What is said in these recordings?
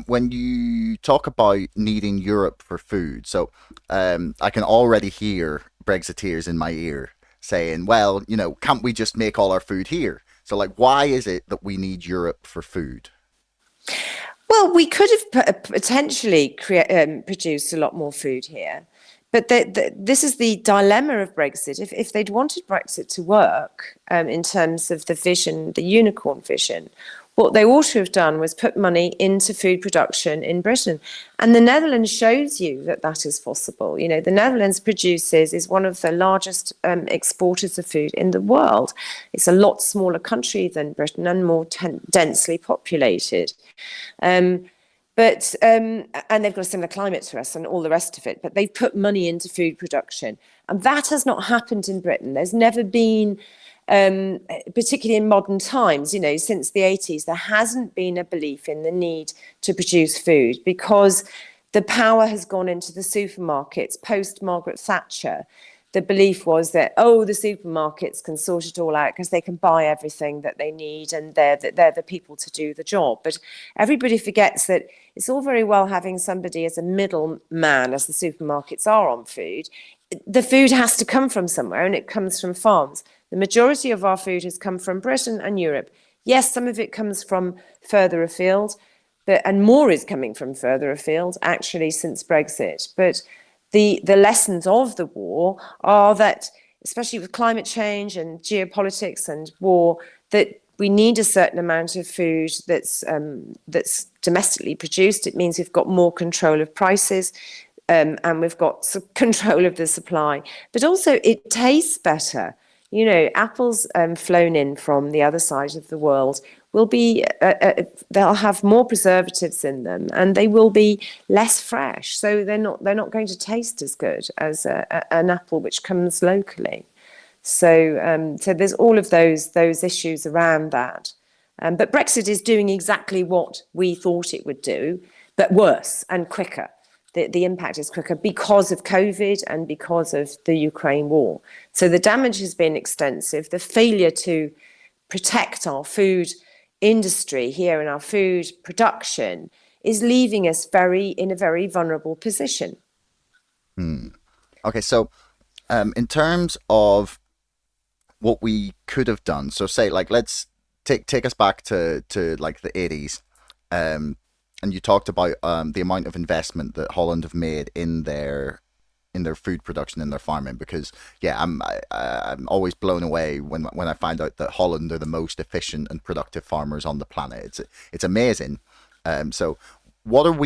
When you talk about needing Europe for food, so I can already hear Brexiteers in my ear saying, well, can't we just make all our food here? So, like, why is it that we need Europe for food? Well, we could have potentially produced a lot more food here. But this is the dilemma of Brexit. If they'd wanted Brexit to work in terms of the vision, the unicorn vision, what they ought to have done was put money into food production in Britain. And the Netherlands shows you that that is possible. You know, the Netherlands is one of the largest exporters of food in the world. It's a lot smaller country than Britain and more densely populated. Um, and they've got a similar climate to us and all the rest of it, but they've put money into food production. And that has not happened in Britain. There's never been, particularly in modern times, since the 80s, there hasn't been a belief in the need to produce food because the power has gone into the supermarkets post Margaret Thatcher. The belief was that, the supermarkets can sort it all out because they can buy everything that they need and they're the people to do the job. But everybody forgets that it's all very well having somebody as a middleman, as the supermarkets are on food. The food has to come from somewhere, and it comes from farms. The majority of our food has come from Britain and Europe. Yes, some of it comes from further afield, and more is coming from further afield, actually, since Brexit. But the lessons of the war are that, especially with climate change and geopolitics and war, that we need a certain amount of food that's domestically produced. It means we've got more control of prices, and we've got control of the supply. But also, it tastes better. Apples flown in from the other side of the world will be, they'll have more preservatives in them, and they will be less fresh. So they're not going to taste as good as an apple which comes locally. So there's all of those issues around that. But Brexit is doing exactly what we thought it would do, but worse and quicker. The impact is quicker because of COVID and because of the Ukraine war. So the damage has been extensive. The failure to protect our food industry here and our food production is leaving us in a very vulnerable position. Hmm. Okay, so in terms of what we could have done, so say like let's take us back to like the 80s. And you talked about the amount of investment that Holland have made in their food production, in their farming. Because I'm always blown away when I find out that Holland are the most efficient and productive farmers on the planet. It's amazing. So what have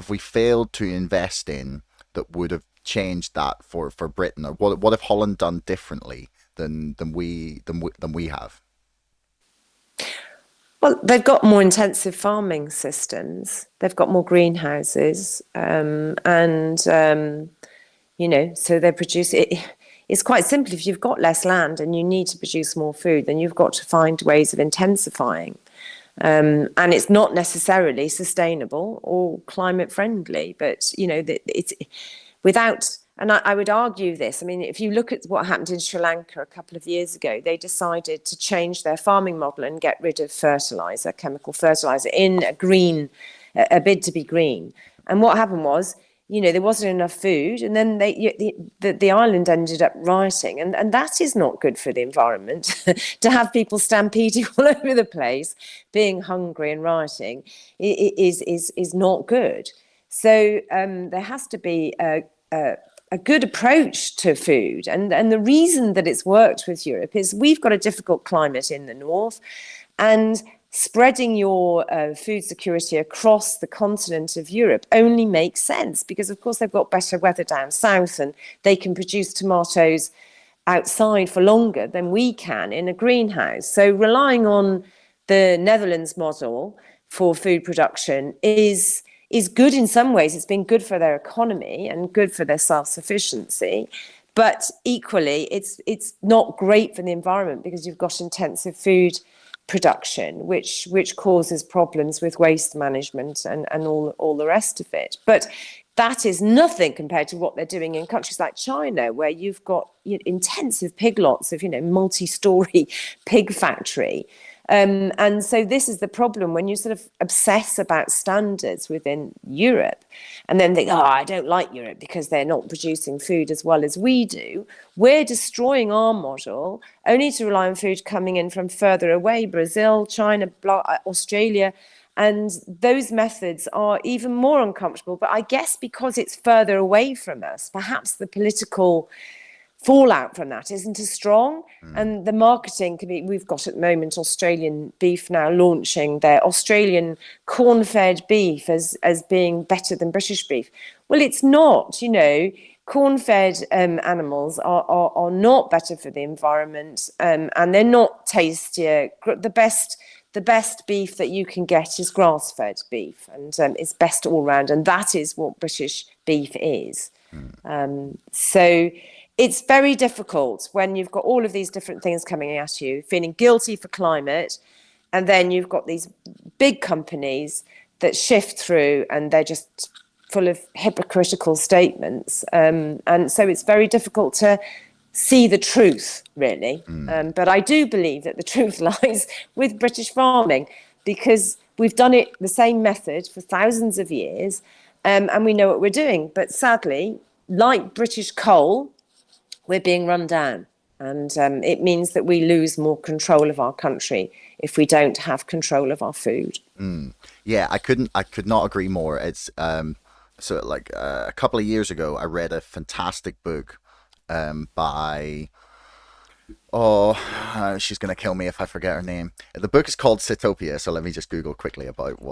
we failed to invest in that would have changed that for Britain, or what have Holland done differently than we have? Well, they've got more intensive farming systems. They've got more greenhouses, so they produce it. It's quite simple. If you've got less land and you need to produce more food, then you've got to find ways of intensifying. And it's not necessarily sustainable or climate friendly, but it's without. And I would argue this. I mean, if you look at what happened in Sri Lanka a couple of years ago, they decided to change their farming model and get rid of chemical fertilizer, in a bid to be green. And what happened was, there wasn't enough food, and then the island ended up rioting, and that is not good for the environment. To have people stampeding all over the place, being hungry and rioting, is not good. So there has to be a good approach to food. And the reason that it's worked with Europe is we've got a difficult climate in the north, and spreading your food security across the continent of Europe only makes sense because, of course, they've got better weather down south and they can produce tomatoes outside for longer than we can in a greenhouse. So relying on the Netherlands model for food production is good in some ways. It's been good for their economy and good for their self-sufficiency. But equally, it's not great for the environment because you've got intensive food production, which causes problems with waste management and all the rest of it. But that is nothing compared to what they're doing in countries like China, where you've got intensive pig lots of, multi-story pig factory. And so this is the problem when you sort of obsess about standards within Europe and then think, oh, I don't like Europe because they're not producing food as well as we do. We're destroying our model only to rely on food coming in from further away, Brazil, China, Australia. And those methods are even more uncomfortable. But I guess because it's further away from us, perhaps the political fallout from that isn't as strong. Mm, And the marketing can be, we've got at the moment Australian beef now launching their Australian corn-fed beef as being better than British beef. Well, it's not, corn-fed animals are not better for the environment, and they're not tastier. The best beef that you can get is grass-fed beef, and it's best all round, and that is what British beef is. mm, So it's very difficult when you've got all of these different things coming at you, feeling guilty for climate, and then you've got these big companies that shift through and they're just full of hypocritical statements. And so it's very difficult to see the truth, really. mm. But I do believe that the truth lies with British farming because we've done it the same method for thousands of years, and we know what we're doing. But sadly, like British coal, we're being run down. And it means that we lose more control of our country if we don't have control of our food. Yeah, I could not agree more. It's so like a couple of years ago, I read a fantastic book by oh, she's gonna kill me if I forget her name. The book is called Citopia, so let me just Google quickly about who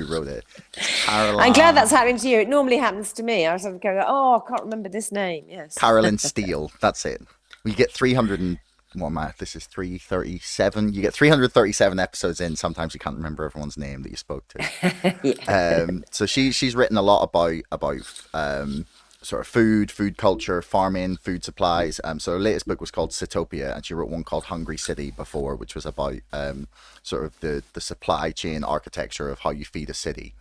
wrote it. It's I'm glad that's Caroline happening to you. It normally happens to me. I sort of go, oh, I can't remember this name. Yes. Carolyn Steele. That's it. We get 300 and what am I? This is 337. You get 337 episodes in. Sometimes you can't remember everyone's name that you spoke to. Yeah. So she's written a lot about sort of food culture, farming, food supplies. So her latest book was called Citopia, and she wrote one called Hungry City before, which was about sort of the supply chain architecture of how you feed a city.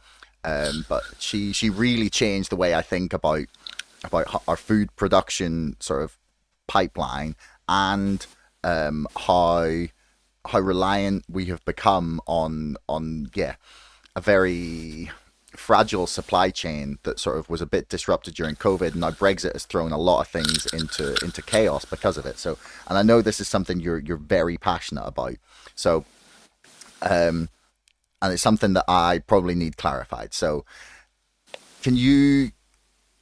But she really changed the way I think about our food production sort of pipeline and how reliant we have become on a very fragile supply chain that sort of was a bit disrupted during COVID. Now Brexit has thrown a lot of things into chaos because of it. So, and I know this is something you're very passionate about. So, and it's something that I probably need clarified. So, can you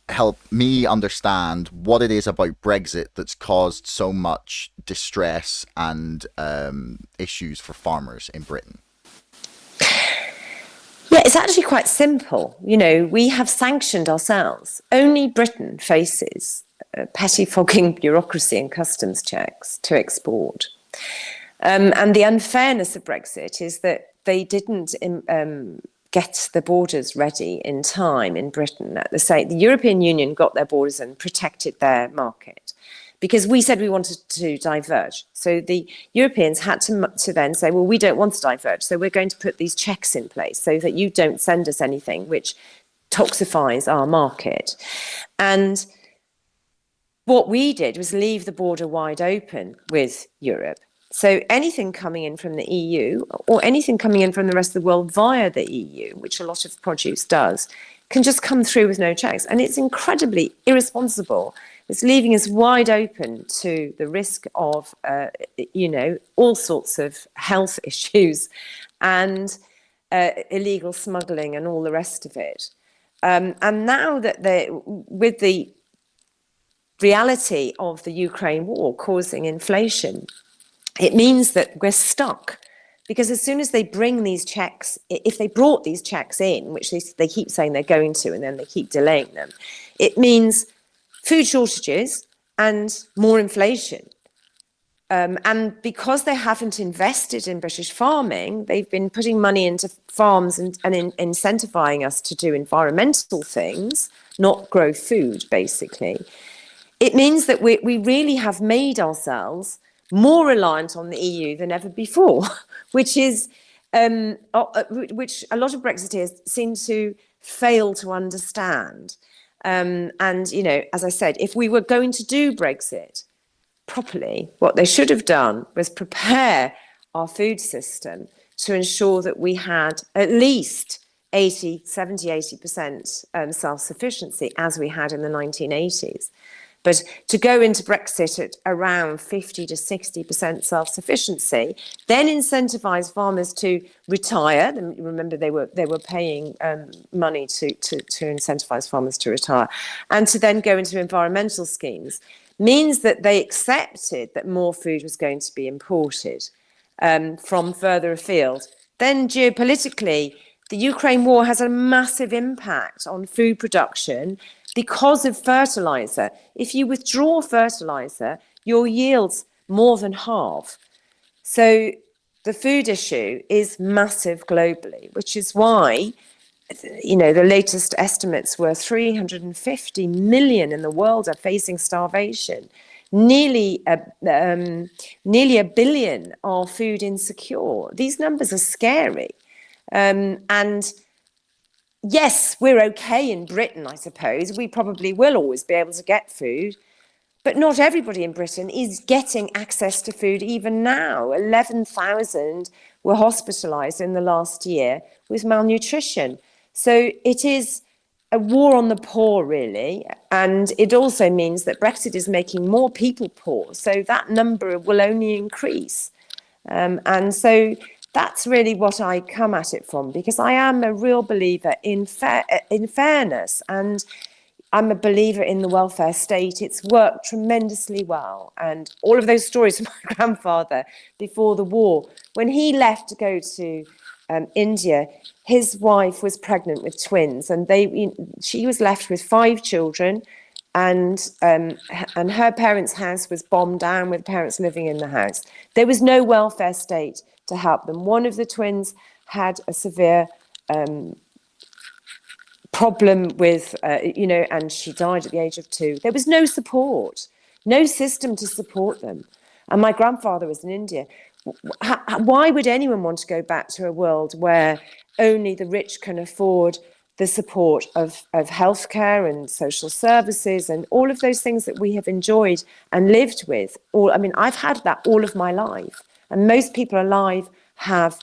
help me understand what it is about Brexit that's caused so much distress and issues for farmers in Britain? Yeah, it's actually quite simple. We have sanctioned ourselves. Only Britain faces pettifogging bureaucracy and customs checks to export. And the unfairness of Brexit is that they didn't get the borders ready in time in Britain. The European Union got their borders and protected their market because we said we wanted to diverge. So the Europeans had to then say, well, we don't want to diverge, so we're going to put these checks in place so that you don't send us anything which toxifies our market. And what we did was leave the border wide open with Europe. So anything coming in from the EU or anything coming in from the rest of the world via the EU, which a lot of produce does, can just come through with no checks. And it's incredibly irresponsible. It's leaving us wide open to the risk of, all sorts of health issues and illegal smuggling and all the rest of it. And now that with the reality of the Ukraine war causing inflation, it means that we're stuck because as soon as they bring these checks, if they brought these checks in, which they keep saying they're going to, and then they keep delaying them, it means food shortages and more inflation. And because they haven't invested in British farming, they've been putting money into farms and incentivizing us to do environmental things, not grow food, basically. It means that we really have made ourselves more reliant on the EU than ever before, which is which a lot of Brexiteers seem to fail to understand. And as I said, if we were going to do Brexit properly, what they should have done was prepare our food system to ensure that we had at least 80% self-sufficiency, as we had in the 1980s. But to go into Brexit at around 50 to 60% self-sufficiency, then incentivise farmers to retire. Remember, they were paying money to incentivise farmers to retire, and to then go into environmental schemes, means that they accepted that more food was going to be imported from further afield. Then geopolitically, the Ukraine war has a massive impact on food production because of fertilizer. If you withdraw fertilizer, your yields more than halve. So the food issue is massive globally, which is why, you know, the latest estimates were 350 million in the world are facing starvation. Nearly a billion are food insecure. These numbers are scary. And yes, we're okay in Britain, I suppose. We probably will always be able to get food. But not everybody in Britain is getting access to food even now. 11,000 were hospitalised in the last year with malnutrition. So it is a war on the poor, really. And it also means that Brexit is making more people poor. So that number will only increase. And so that's really what I come at it from, because I am a real believer in fairness, and I'm a believer in the welfare state. It's worked tremendously well. And all of those stories from my grandfather before the war, when he left to go to India, his wife was pregnant with twins, and she was left with 5 children, and her parents' house was bombed down with parents living in the house. There was no welfare state to help them. One of the twins had a severe problem with, and she died at the age of 2. There was no support, no system to support them. And my grandfather was in India. Why would anyone want to go back to a world where only the rich can afford the support of healthcare and social services and all of those things that we have enjoyed and lived with? I've had that all of my life. And most people alive have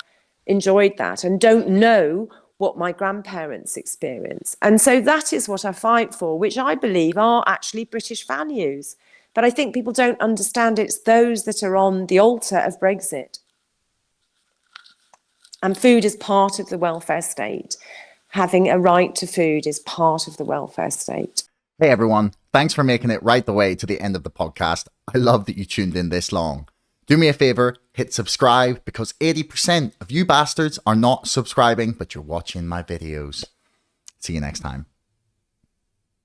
enjoyed that and don't know what my grandparents experienced. And so that is what I fight for, which I believe are actually British values. But I think people don't understand it's those that are on the altar of Brexit. And food is part of the welfare state. Having a right to food is part of the welfare state. Hey everyone, thanks for making it right the way to the end of the podcast. I love that you tuned in this long. Do me a favor, hit subscribe, because 80% of you bastards are not subscribing, but you're watching my videos. See you next time.